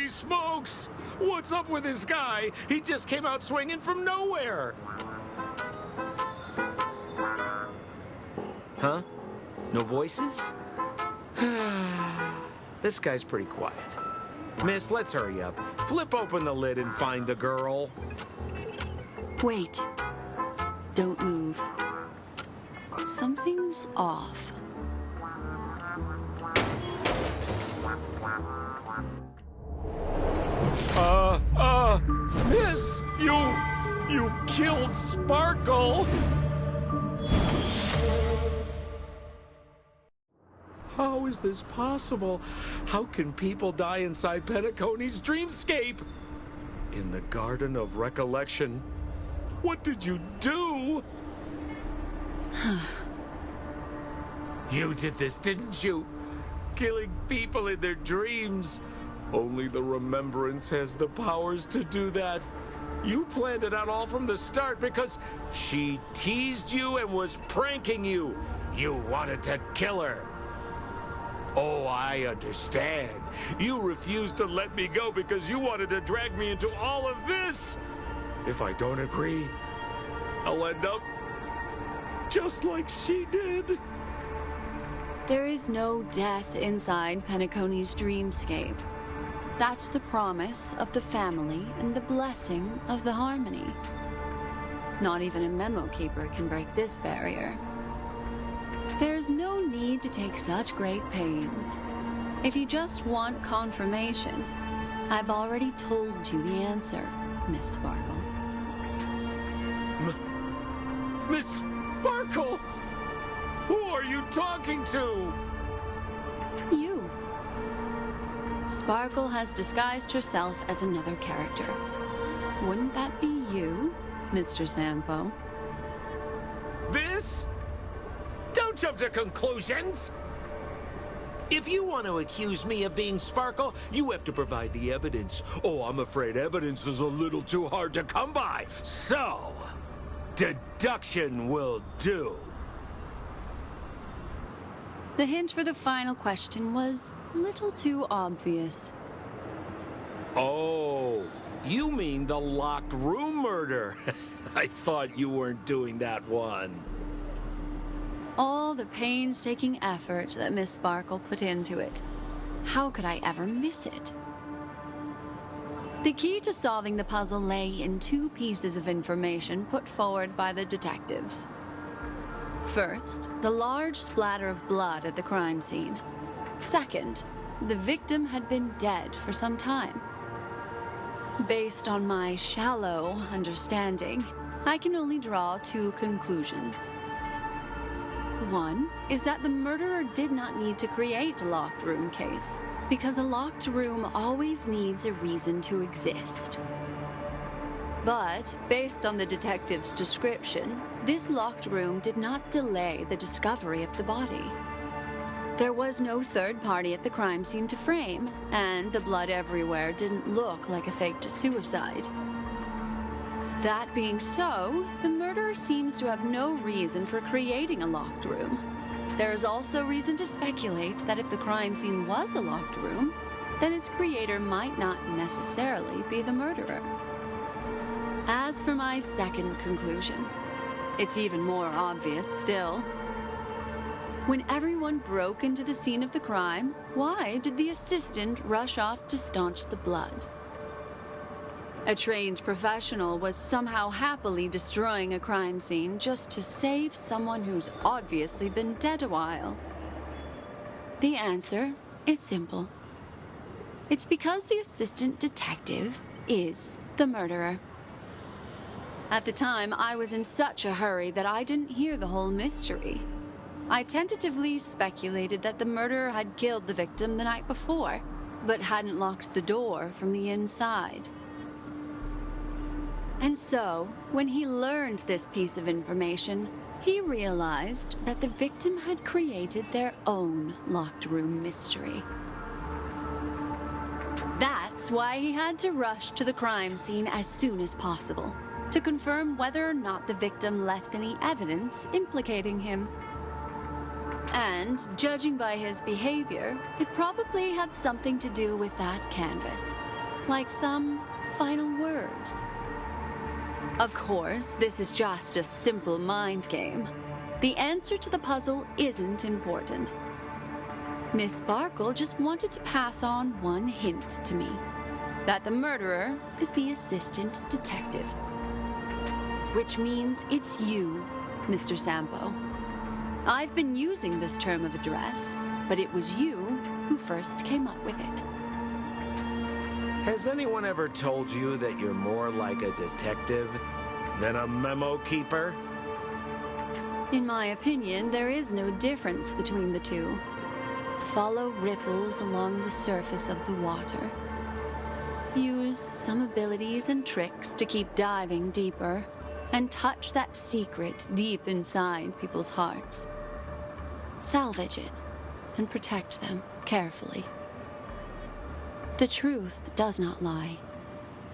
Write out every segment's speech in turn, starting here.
Holy smokes! What's up with this guy? He just came out swinging from nowhere. Huh? No voices? This guy's pretty quiet. Miss, let's hurry up. Flip open the lid and find the girl. Wait. Don't move. Something's off. Miss, you killed Sparkle. How is this possible? How can people die inside Penacony's dreamscape? In the Garden of Recollection. What did you do? You did this, didn't you? Killing people in their dreams. Only the Remembrance has the powers to do that. You planned it out all from the start because she teased you and was pranking you. You wanted to kill her. Oh, I understand. You refused to let me go because you wanted to drag me into all of this. If I don't agree, I'll end up just like she did. There is no death inside Penacony's dreamscape. That's the promise of the family and the blessing of the harmony. Not even a memo keeper can break this barrier. There's no need to take such great pains. If you just want confirmation, I've already told you the answer, Miss Sparkle. Miss Sparkle? Who are you talking to? You. Sparkle has disguised herself as another character. Wouldn't that be you, Mr. Sampo? This? Don't jump to conclusions! If you want to accuse me of being Sparkle, you have to provide the evidence. Oh, I'm afraid evidence is a little too hard to come by. So, deduction will do. The hint for the final question was a little too obvious. Oh, you mean the locked room murder? I thought you weren't doing that one. All the painstaking effort that Miss Sparkle put into it. How could I ever miss it? The key to solving the puzzle lay in two pieces of information put forward by the detectives. First, the large splatter of blood at the crime scene. Second, the victim had been dead for some time. Based on my shallow understanding, I can only draw two conclusions. One is that the murderer did not need to create a locked room case, because a locked room always needs a reason to exist. But, based on the detective's description, this locked room did not delay the discovery of the body. There was no third party at the crime scene to frame, and the blood everywhere didn't look like a faked suicide. That being so, the murderer seems to have no reason for creating a locked room. There is also reason to speculate that if the crime scene was a locked room, then its creator might not necessarily be the murderer. As for my second conclusion, it's even more obvious still. When everyone broke into the scene of the crime, why did the assistant rush off to staunch the blood? A trained professional was somehow happily destroying a crime scene just to save someone who's obviously been dead a while. The answer is simple. It's because the assistant detective is the murderer. At the time, I was in such a hurry that I didn't hear the whole mystery. I tentatively speculated that the murderer had killed the victim the night before, but hadn't locked the door from the inside. And so, when he learned this piece of information, he realized that the victim had created their own locked room mystery. That's why he had to rush to the crime scene as soon as possible, to confirm whether or not the victim left any evidence implicating him. And, judging by his behavior, it probably had something to do with that canvas. like some final words. Of course, this is just a simple mind game. The answer to the puzzle isn't important. Miss Sparkle just wanted to pass on one hint to me, that the murderer is the assistant detective. Which means it's you, Mr. Sampo. I've been using this term of address, but it was you who first came up with it. Has anyone ever told you that you're more like a detective than a memo keeper? In my opinion, there is no difference between the two. Follow ripples along the surface of the water. Use some abilities and tricks to keep diving deeper, and touch that secret deep inside people's hearts. Salvage it and protect them carefully. The truth does not lie.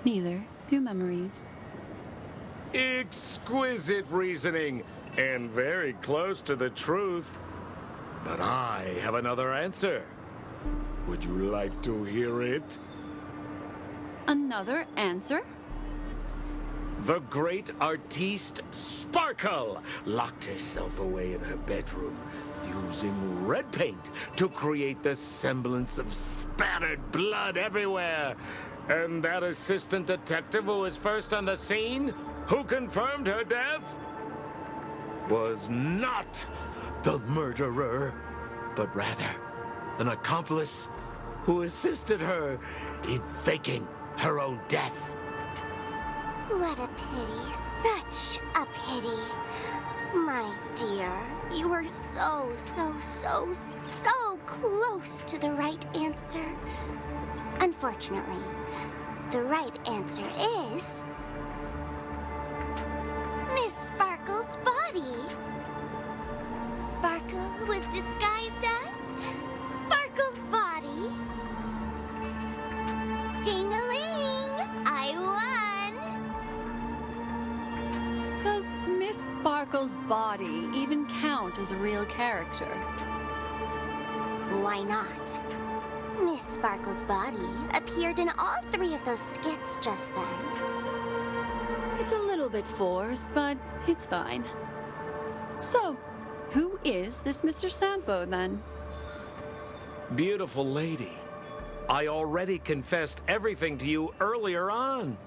Neither do memories. Exquisite reasoning, and very close to the truth. But I have another answer. Would you like to hear it? Another answer? The great artiste Sparkle locked herself away in her bedroom using red paint to create the semblance of spattered blood everywhere. And that assistant detective who was first on the scene, who confirmed her death, was not the murderer, but rather an accomplice who assisted her in faking her own death. What a pity, such a pity. My dear, you were so close to the right answer. Unfortunately, the right answer is... Miss Sparkle's body. Sparkle was disguised as Sparkle's body. Ding-a-ling! I won! Does Miss Sparkle's body even count as a real character? Why not? Miss Sparkle's body appeared in all 3 of those skits just then. It's a little bit forced, but it's fine. So, who is this Mr. Sampo, then? Beautiful lady, I already confessed everything to you earlier on.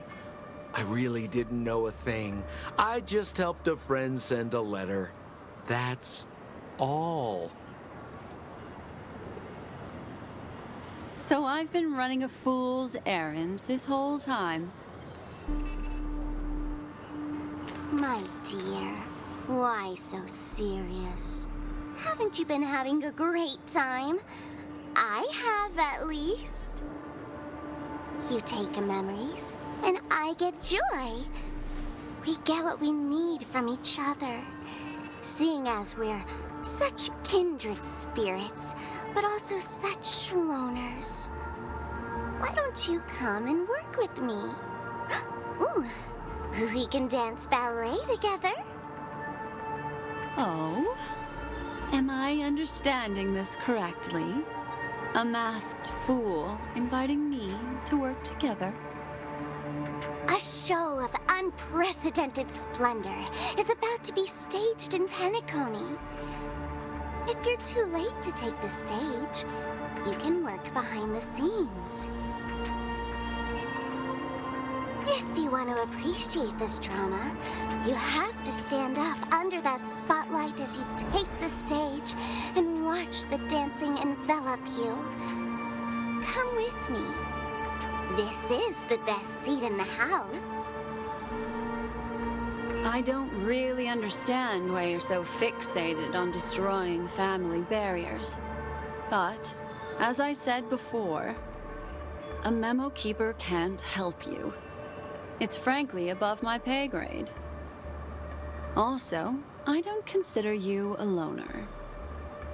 I really didn't know a thing. I just helped a friend send a letter. That's all. So I've been running a fool's errand this whole time. My dear, why so serious? Haven't you been having a great time? I have, at least. You take memories, and I get joy. We get what we need from each other, seeing as we're such kindred spirits, but also such loners. Why don't you come and work with me? Ooh, we can dance ballet together. Oh? Am I understanding this correctly? A masked fool inviting me to work together? A show of unprecedented splendor is about to be staged in Penacony. If you're too late to take the stage, you can work behind the scenes. If you want to appreciate this drama, you have to stand up under that spotlight as you take the stage and watch the dancing envelop you. Come with me. This is the best seat in the house. I don't really understand why you're so fixated on destroying family barriers. But, as I said before, a memo keeper can't help you. It's frankly above my pay grade. Also, I don't consider you a loner.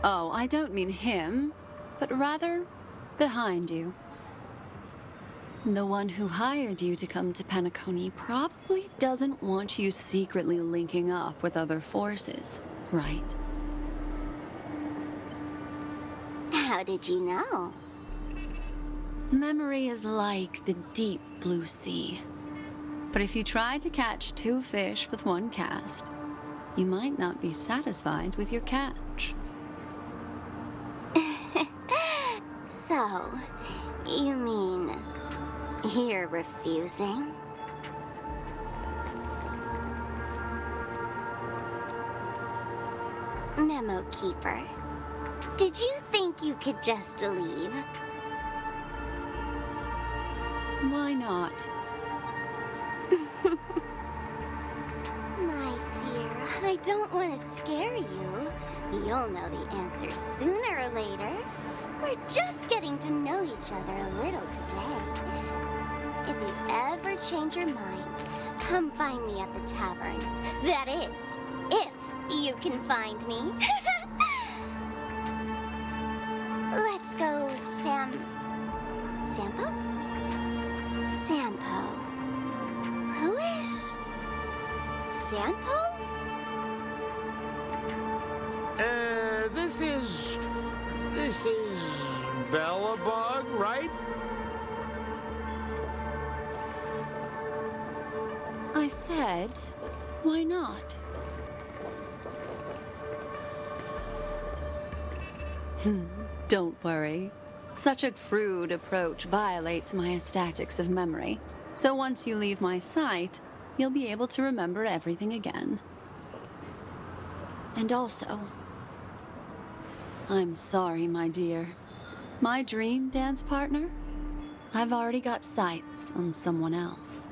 Oh, I don't mean him, but rather behind you. The one who hired you to come to Penacony probably doesn't want you secretly linking up with other forces, right? How did you know? Memory is like the deep blue sea. But if you try to catch 2 fish with 1 cast, you might not be satisfied with your catch. So, you mean you're refusing? Memo Keeper, did you think you could just leave? Why not? My dear, I don't want to scare you. You'll know the answer sooner or later. We're just getting to know each other a little today. If you ever change your mind, come find me at the tavern. That is, if you can find me. Let's go, Sampo? Sampo. Who is Sampo? This is Bellabog, right? I said, why not? Don't worry. Such a crude approach violates my statics of memory. So once you leave my sight, you'll be able to remember everything again. And also, I'm sorry, my dear. My dream dance partner? I've already got sights on someone else.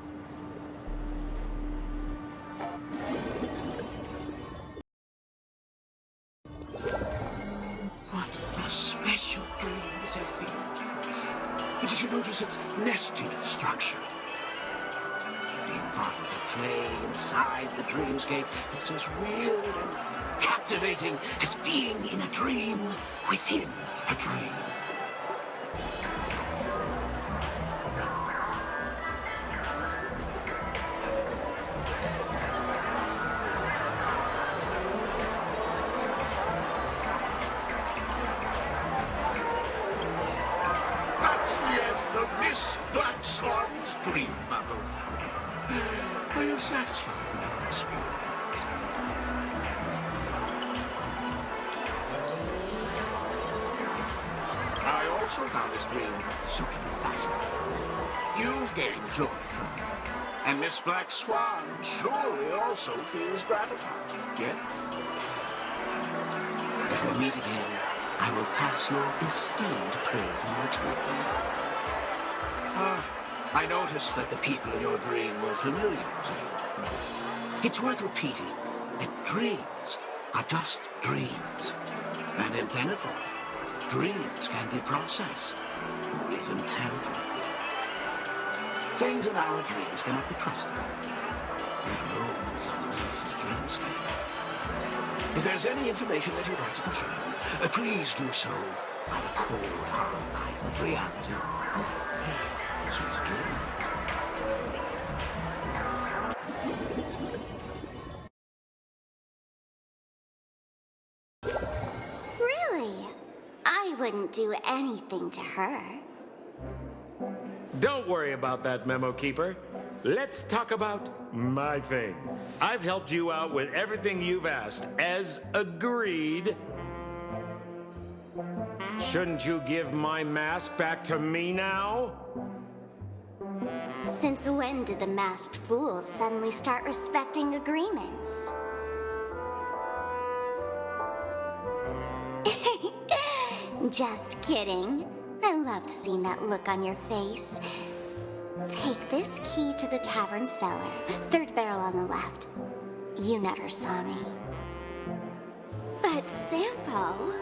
What a special dream this has been. Did you notice its nested structure? Being part of the play inside the dreamscape is as weird and captivating as being in a dream within a dream. That's the end of Miss Black Swan's dream bubble. Are you satisfied with your experience? I also found this dream suitably fascinating. You've gained joy from it. And Miss Black Swan surely also feels gratified, yes? If we meet again, I will pass your esteemed praise in return. I noticed that the people in your dream were familiar to you. It's worth repeating that dreams are just dreams. And in Penacony, dreams can be processed, or even tempered. Things in our dreams cannot be trusted, let alone in someone else's dreamscape. If there's any information that you'd like to confirm, please do so by the cold, hard light of reality. Sweet dreams. Really? I wouldn't do anything to her. Don't worry about that, Memo Keeper. Let's talk about my thing. I've helped you out with everything you've asked, as agreed. Shouldn't you give my mask back to me now? Since when did the masked fools suddenly start respecting agreements? Just kidding. I loved seeing that look on your face. Take this key to the tavern cellar, 3rd barrel on the left. You never saw me. But Sampo,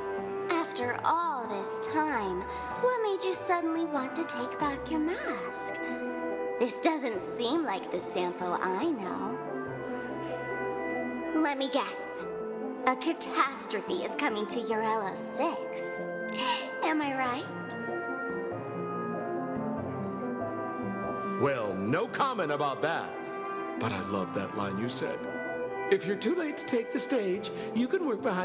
after all this time, what made you suddenly want to take back your mask? This doesn't seem like the Sampo I know. Let me guess. A catastrophe is coming to Urello 6. Am I right? Well, no comment about that. But I love that line you said. If you're too late to take the stage, you can work behind